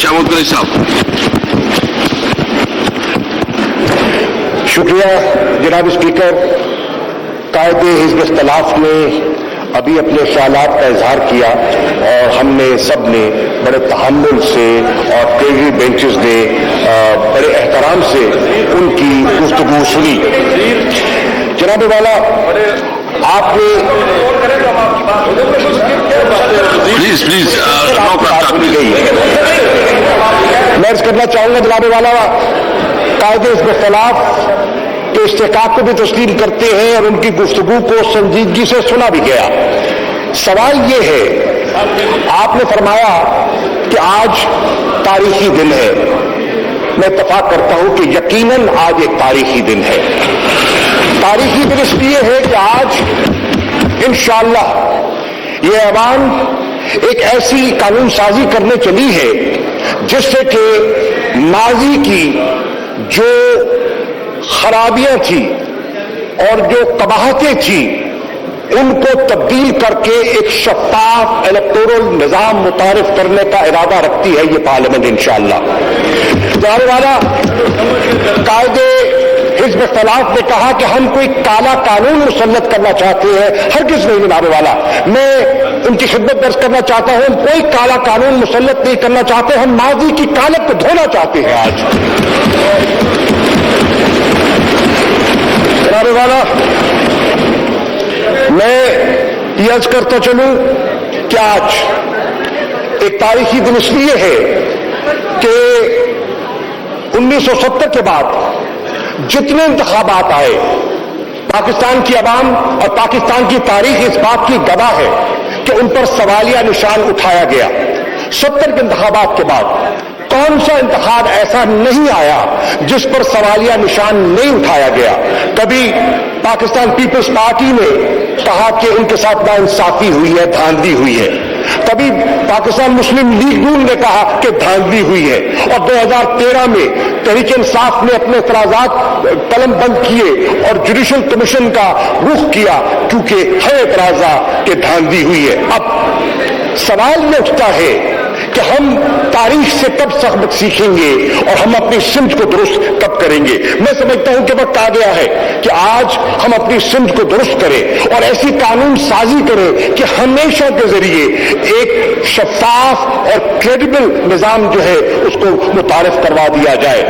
شامت قریشی صاحب. شکریہ جناب اسپیکر. قائد حزب اختلاف نے ابھی اپنے خیالات کا اظہار کیا اور ہم نے سب نے بڑے تحمل سے اور کئی بینچز نے بڑے احترام سے ان کی گفتگو سنی. جناب والا آپ نے پلیز میں عرض کرنا چاہوں گا جناب والا قائد حزب اختلاف کے استحقاق کو بھی تسلیم کرتے ہیں اور ان کی گفتگو کو سنجیدگی سے سنا بھی گیا. سوال یہ ہے، آپ نے فرمایا کہ آج تاریخی دن ہے. میں اتفاق کرتا ہوں کہ یقیناً آج ایک تاریخی دن ہے. تاریخی دن اس لیے ہے کہ آج انشاءاللہ یہ ایوان ایک ایسی قانون سازی کرنے چلی ہے جس سے کہ ماضی کی جو خرابیاں تھیں اور جو قباحتیں تھیں ان کو تبدیل کر کے ایک شفاف الیکٹورل نظام متعارف کرنے کا ارادہ رکھتی ہے یہ پارلیمنٹ انشاءاللہ. جناب والا قائد حزب اختلاف نے کہا کہ ہم کوئی کالا قانون مسلط کرنا چاہتے ہیں. ہرگز نہیں جناب والا، میں ان کی خدمت درج کرنا چاہتا ہوں، کوئی کالا قانون مسلط نہیں کرنا چاہتے. ہم ماضی کی کالت کو دھونا چاہتے ہیں. آج جناب والا میں یہ عرض کرتا چلوں کہ آج ایک تاریخی دن اس لیے ہے کہ 1970 کے بعد جتنے انتخابات آئے، پاکستان کی عوام اور پاکستان کی تاریخ اس بات کی گواہ ہے کہ ان پر سوالیہ نشان اٹھایا گیا. 70 کے انتخابات کے بعد کون سا انتخاب ایسا نہیں آیا جس پر سوالیہ نشان نہیں اٹھایا گیا. کبھی پاکستان پیپلز پارٹی نے کہا کہ ان کے ساتھ ناانصافی ہوئی ہے، دھاندلی ہوئی ہے. کبھی پاکستان مسلم لیگ نون نے کہا کہ دھاندلی ہوئی ہے. اور 2013 میں تحریک انصاف نے اپنے اعتراضات قلم بند کیے اور جوڈیشل کمیشن کا رخ کیا کیونکہ ہے اعتراضات کہ دھاندلی ہوئی ہے. اب سوال یہ اٹھتا ہے کہ ہم تاریخ سے کب سبق سیکھیں گے اور ہم اپنی سمت کو درست کب کریں گے. میں سمجھتا ہوں کہ وقت آ گیا ہے کہ آج ہم اپنی سمت کو درست کریں اور ایسی قانون سازی کریں کہ ہمیشہ کے ذریعے ایک شفاف اور کریڈیبل نظام جو ہے اس کو متعارف کروا دیا جائے.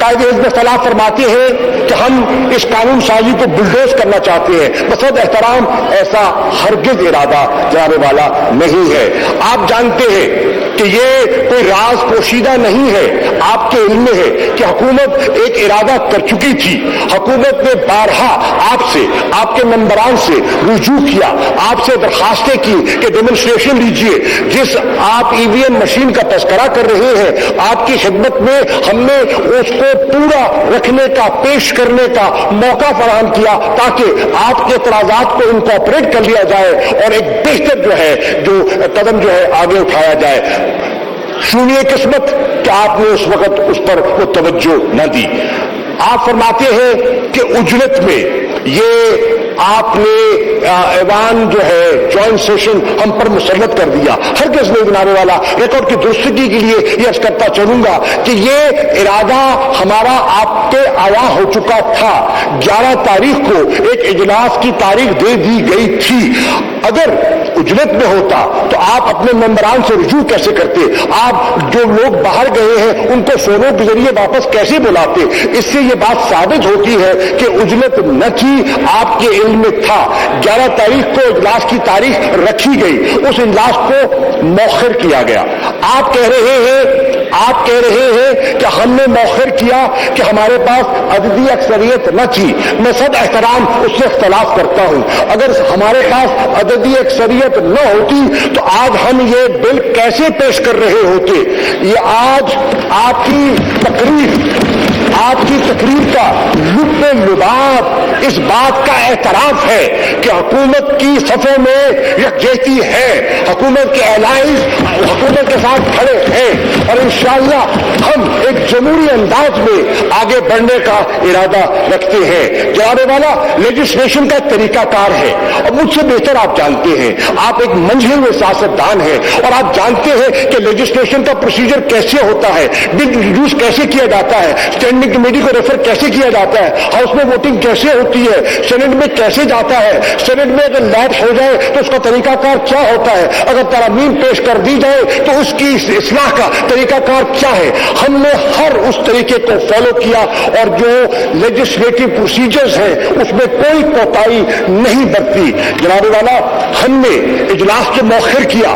قائد حزب اختلاف فرماتے ہیں کہ ہم اس قانون سازی کو بلڈوز کرنا چاہتے ہیں. بصد احترام ایسا ہرگز ارادہ جناب والا نہیں ہے. آپ جانتے ہیں کہ یہ کوئی راز پوشیدہ نہیں ہے. آپ کے علم میں ہے کہ حکومت ایک ارادہ کر چکی تھی. حکومت نے بارہا آپ سے، آپ کے ممبران سے رجوع کیا، آپ سے درخواستیں کی کہ ڈیمونسٹریشن لیجیے. جس آپ ای وی ایم مشین کا تذکرہ کر رہے ہیں، آپ کی خدمت میں ہم نے اس کو پورا رکھنے کا، پیش کرنے کا موقع فراہم کیا تاکہ آپ کے اعتراضات کو انکارپوریٹ کر لیا جائے اور ایک بہتر جو ہے جو قدم جو ہے آگے اٹھایا جائے. سنیے قسمت کہ آپ نے اس وقت اس پر وہ توجہ نہ دی. آپ فرماتے ہیں کہ اجرت میں یہ آپ نے ایوان جو ہے جوائنٹ سیشن ہم پر مسلط کر دیا. ہرگز نہیں جناب والا. ریکارڈ کی درستگی کے لیے یہ عرض کرتا چلوں گا کہ یہ ارادہ ہمارا آپ کے آگاہ ہو چکا تھا. 11 تاریخ کو ایک اجلاس کی تاریخ دے دی گئی تھی. اگر اجرت میں ہوتا تو آپ اپنے ممبران سے رجوع کیسے کرتے؟ آپ جو لوگ باہر گئے ہیں ان کو فونوں کے ذریعے واپس کیسے بلاتے؟ اس سے یہ بات ثابت ہوتی ہے کہ اجرت نہ تھی، آپ کے علم میں تھا. 11 تاریخ کو اجلاس کی تاریخ رکھی گئی، اس اجلاس کو مؤخر کیا گیا. آپ کہہ رہے ہیں کہ ہم نے مؤخر کیا کہ ہمارے پاس عددی اکثریت نہ تھی. میں سب احترام اس سے اختلاف کرتا ہوں. اگر ہمارے پاس عددی اکثریت نہ ہوتی تو آج ہم یہ بل کیسے پیش کر رہے ہوتے؟ یہ آج آپ کی تقریر کا لطف لباب इस बात का एतराफ है कि हुकूमत की सफ़ों में यकजहती है, हुकूमत के एलाइंस हुकूमत के साथ खड़े हैं और इंशाअल्लाह हम एक जमहूरी अंदाज में आगे बढ़ने का इरादा रखते हैं। जनाब वाला, लेजिस्लेशन का तरीकाकार है और मुझसे बेहतर आप जानते हैं, आप एक मंझे हुए सियासतदान हैं और आप जानते हैं कि लेजिस्लेशन का प्रोसीजर कैसे होता है, बिल इंट्रोड्यूस कैसे किया जाता है, स्टैंडिंग कमेटी को रेफर कैसे किया जाता है, हाउस में वोटिंग कैसे होती है, सेनेट में कैसे जाता है, सेनेट में अगर लैप्स हो जाए तो उसका तरीकाकार क्या होता है, अगर तरामीम पेश कर दी जाए तो उसकी इस्लाह का तरीकाकार क्या है। हमने हर उस तरीके को फॉलो किया और जो लेजिस्लेटिव प्रोसीजर्स हैं उसमें कोई कोताही नहीं बरती। जनाब वाला, हमने इजलास के मौखिर किया,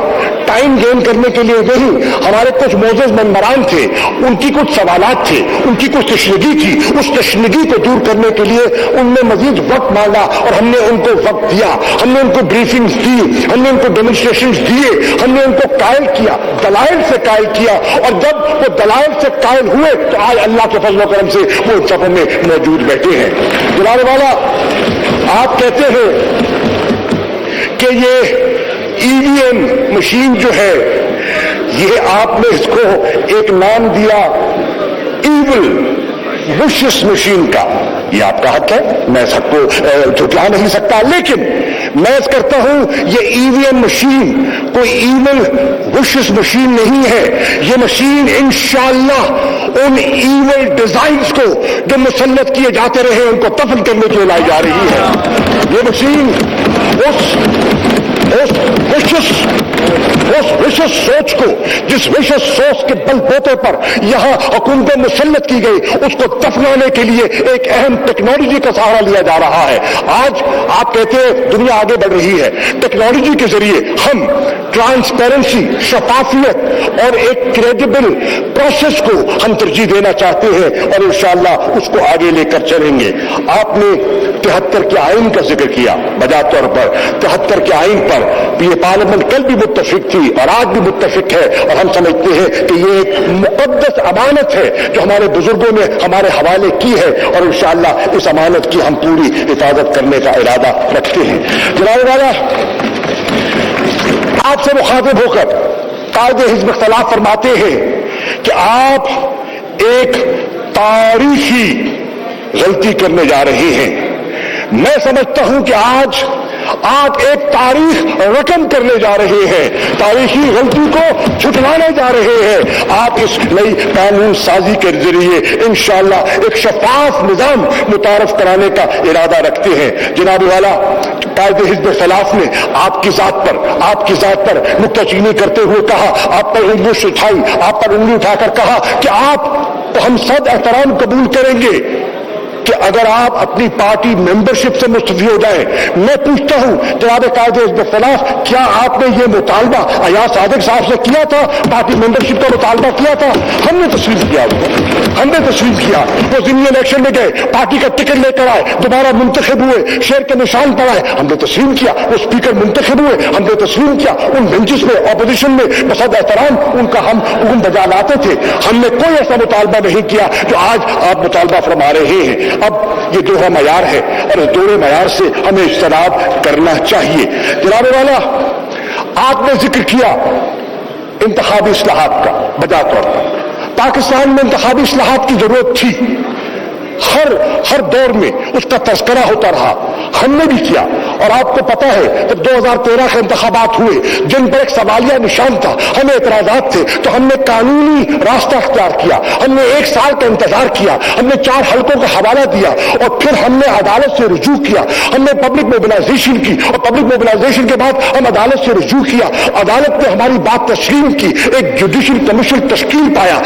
टाइम गेन करने के लिए नहीं, हमारे कुछ मोअज़्ज़ज़ मेंबरान थे, उनकी कुछ सवालात थे, उनकी कुछ तशनीगी थी, उस तशनीगी को दूर करने के लिए उनने मजीद वक्त मांगा और हमने उनको वक्त दिया, हमने उनको ब्रीफिंग्स दी, हमने उनको डेमोन्स्ट्रेशंस दिए, हमने उनको कायल किया, दलाइल से कायल किया और जब वो दलाइल से कायल हुए तो आज अल्लाह के फजल करम से वो इन सफों में मौजूद बैठे हैं। जनाब वाला, आप कहते हैं कि ये ईवीएम मशीन जो है, ये आपने इसको एक नाम दिया ईविल विशियस मशीन का, ये आपका हक है, मैं सबको झुठला नहीं सकता, लेकिन मैं करता हूं ये ईवीएम मशीन कोई ईविल विशियस मशीन नहीं है। ये मशीन इंशाअल्लाह उन ईविल डिजाइन्स को जो मुसल्लत किए जाते रहे उनको दफन करने के लिए लाई जा रही है। ये मशीन उस विशेष सोच को, जिस विशेष सोच के बलबूते पर यहां हुकूमत मुसल्लत की गई, उसको दफनाने के लिए एक अहम टेक्नोलॉजी का सहारा लिया जा रहा है। आज आप कहते हैं दुनिया आगे बढ़ रही है, टेक्नोलॉजी के जरिए हम ट्रांसपेरेंसी, शफाफियत और एक क्रेडिबल प्रोसेस को हम तरजीह देना चाहते हैं और इंशाअल्लाह उसको आगे लेकर चलेंगे। आपने 73 के आइन का जिक्र किया, बजा तौर पर 73 के आइन पर ये पार्लियामेंट कल भी मुत्तफिक थी और आज भी मुत्तफिक है और हम समझते हैं कि ये एक मुक़द्दस अमानत है जो हमारे बुजुर्गों ने हमारे हवाले की है और इंशाअल्लाह इस अमानत की हम पूरी हिफाजत करने का इरादा रखते हैं। जनाब वाला, आपसे मुखातिब होकर कायदे हिज़्ब इख्तिलाफ फरमाते हैं कि आप एक तारीखी गलती करने जा रहे हैं। मैं समझता हूं कि आज आप एक तारीख रकम करने जा रहे हैं, तारीखी गलती को छुटवाने जा रहे हैं। आप इस नई कानून साजी के जरिए इंशाअल्लाह एक शफाफ निजाम मुतारफ कराने का इरादा रखते हैं। जनाब वाला, कायदे हिज़्ब इख्तिलाफ ने आपकी जात पर नुक्ताचीनी करते हुए कहा, आप पर उंगली उठाई, आप पर उंगली उठाकर कहा कि आप हम सद एहतराम कबूल करेंगे कि अगर आप अपनी पार्टी मेंबरशिप से मुस्तफी हो जाए। मैं पूछता हूं जनाब कायदे हिज़्ब इख्तिलाफ, क्या आपने ये मुतालबा अयाज सादिक साहब से किया था, पार्टी मेंबरशिप का मुतालबा किया था? हमने तस्लीम किया, हमने तस्लीम किया। वो ज़िमनी इलेक्शन में गए, पार्टी का टिकट लेकर आए, दोबारा मुंतखब हुए, शेर के निशान पर आए, हमने तस्लीम किया। वो स्पीकर मुंतखब हुए, हमने तस्लीम किया। उन बेंचेस में अपोजिशन में बसद एहतराम उनका हम हुक्म बजा लाते थे। हमने कोई ऐसा मुतालबा नहीं किया जो आज आप मुतालबा फरमा रहे हैं। अब ये दोहरा मयार है और इस दोहरे मयार से हमें इज्तनाब करना चाहिए। जनाब वाला, आपने जिक्र किया इंतखाबी इस्लाहात का, बजा तौर पर पाकिस्तान में इंतखाबी इस्लाहात की जरूरत थी, हर दौर में उसका तज़किरा होता रहा, हमने भी किया। और आपको पता है जब 2013 के इंतखाबात हुए जिन पर एक सवालिया निशान था, हमें एतराजात थे, तो हमने कानूनी रास्ता अख्तियार किया, हमने 1 साल का इंतजार किया, हमने 4 हल्कों का हवाला दिया और फिर हमने अदालत से रुजू किया, हमने पब्लिक मोबिलाइजेशन की और पब्लिक मोबिलाइजेशन के बाद हम अदालत से रुजू किया। अदालत ने हमारी बात तस्लीम की, एक जुडिशल कमीशन तश्कील पाया।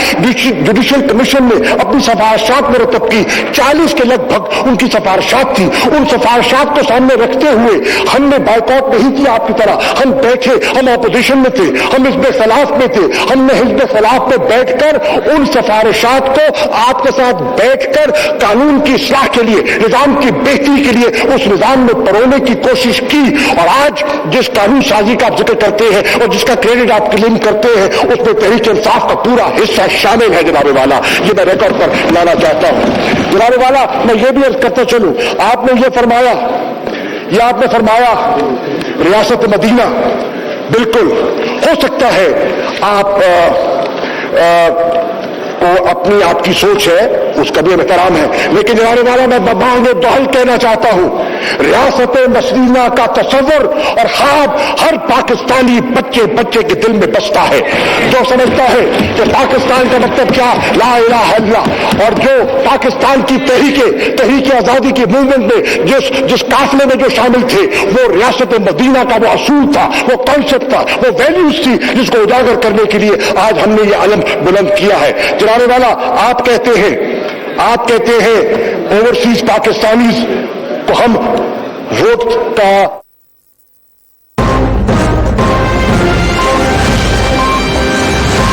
जुडिशल कमीशन ने अपनी सिफारिशात मुरतब की, 40 के लगभग उनकी सिफारिशात थी। उन सिफारिशात सिफारिशात को सामने रखते हुए हमने बाइकआउट नहीं किया आपकी तरह, हम बैठे, हम अपोजिशन में थे, हम हिज़्ब खिलाफ में थे, हमने हिज़्ब खिलाफ में बैठकर उन सिफारिशात को आपके साथ बैठकर कानून की इस्लाह के लिए, निजाम की बेहतरी के लिए उस निजाम में परोने की कोशिश की। और आज जिस कानून साजी का आप जिक्र करते हैं और जिसका क्रेडिट आप क्लेम करते हैं, उसमें तहरीक इंसाफ का पूरा हिस्सा शामिल है जनाब वाला, ये मैं रिकॉर्ड पर लाना चाहता हूं। जनाब वाला, मैं ये भी अर्ज करता चलूं, आपने ये फरमाया रियासत मदीना, बिल्कुल हो सकता है आप को अपनी आपकी सोच है, उसका भी एहतराम है, लेकिन जनाब वाला मैं बबांग दोहल कहना चाहता हूं, रियासत मदीना का तस्वर और ख्वाब हर पाकिस्तानी बच्चे के दिल में बसता है, जो समझता है कि पाकिस्तान का मतलब क्या, ला इलाहा इल्लल्लाह, और जो पाकिस्तान की तहरीक आजादी की मूवमेंट में जिस काफिले में जो शामिल थे, वो रियासत मदीना का वो असूल था, वो कॉन्सेप्ट था, वो वैल्यूज थी, जिसको उजागर करने के लिए आज हमने ये आलम बुलंद किया है। जनाब वाला, आप कहते हैं ओवरसीज पाकिस्तानीज को हम वोट का